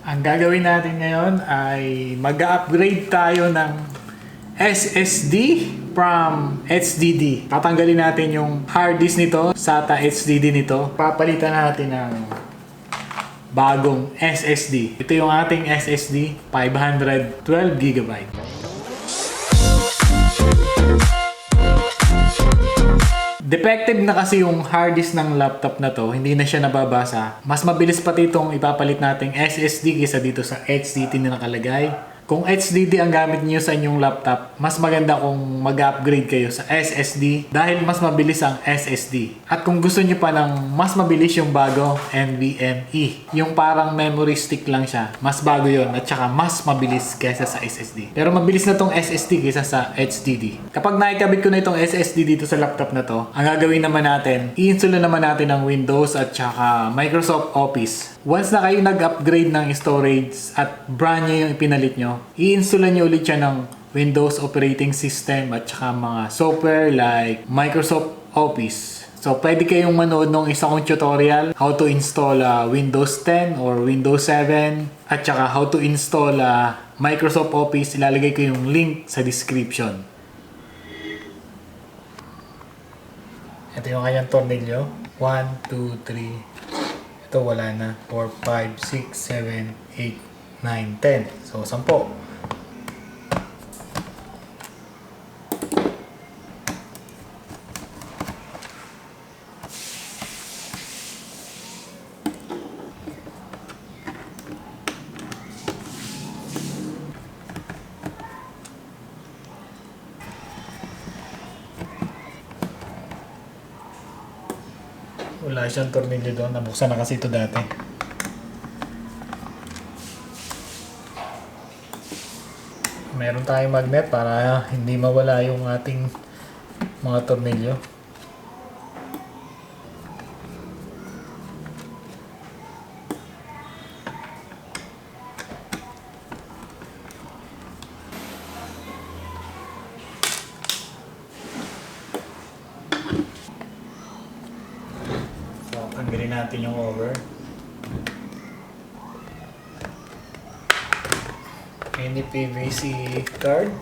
Ang gagawin natin ngayon ay mag-upgrade tayo ng SSD from HDD. Tatanggalin natin yung hard disk nito, SATA HDD nito. Papalitan natin ng bagong SSD. Ito yung ating SSD, 512GB. Defective na kasi yung hard disk ng laptop na to, hindi na siya nababasa. Mas mabilis pati itong ipapalit nating SSD kaysa dito sa HDD na nakalagay. Kung HDD ang gamit niyo sa inyong laptop, mas maganda kung mag-upgrade kayo sa SSD dahil mas mabilis ang SSD. At kung gusto niyo pa ng mas mabilis yung bago, NVMe. Yung parang memory stick lang siya. Mas bago yon at saka mas mabilis kaysa sa SSD. Pero mabilis na tong SSD kaysa sa HDD. Kapag nakikabit ko na itong SSD dito sa laptop na to, ang gagawin naman natin, i-install naman natin ng Windows at saka Microsoft Office. Once na kayo nag-upgrade ng storage at brand new yung ipinalit nyo, i-installan nyo ulit siya ng Windows operating system at saka mga software like Microsoft Office. So, pwede kayong manood ng isa kong tutorial how to install Windows 10 or Windows 7 at saka how to install Microsoft Office. Ilalagay ko yung link sa description. Ito yung kanyang tornilyo. 1, 2, 3. Ito wala na. 4, 5, 6, 7, 8, 9, 10. So, 10. Wala siyang tornilyo doon. Nabuksan na kasi ito dati. Meron tayong magnet para hindi mawala yung ating mga tornilyo. Tanggalin natin yung over. Any PVC card.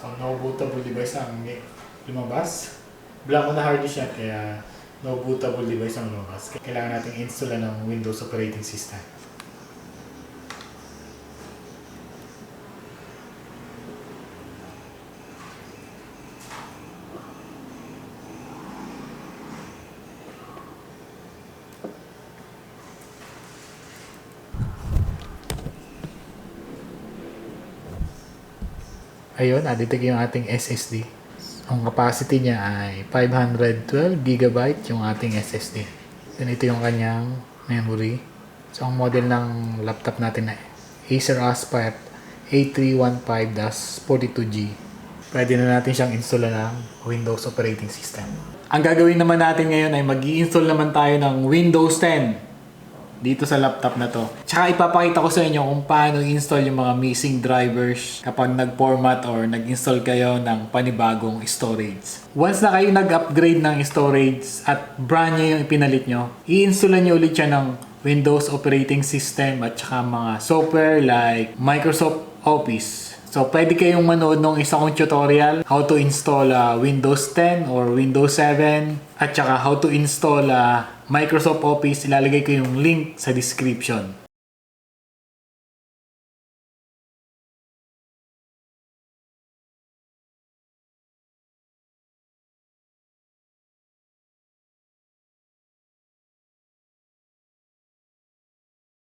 So, no bootable device ang lumabas. Blanco na hard disk siya, kaya no bootable device ang lumabas. Kailangan natin install ng Windows operating system. Ayun, additive yung ating SSD. Ang capacity niya ay 512GB yung ating SSD. Then ito yung kanyang memory. So ang model ng laptop natin ay Acer Aspire A315-42G. Pwede na natin siyang install ng Windows operating system. Ang gagawin naman natin ngayon ay mag-i-install naman tayo ng Windows 10 dito sa laptop na to. Tsaka ipapakita ko sa inyo kung paano i-install yung mga missing drivers kapag nag-format or nag-install kayo ng panibagong storage. Once na kayo nag-upgrade ng storage at brand new yung ipinalit nyo, i-installan nyo ulit siya ng Windows operating system at tsaka mga software like Microsoft Office. So, pwede kayong manood ng isa kong tutorial how to install Windows 10 or Windows 7 at saka how to install Microsoft Office. Ilalagay ko yung link sa description.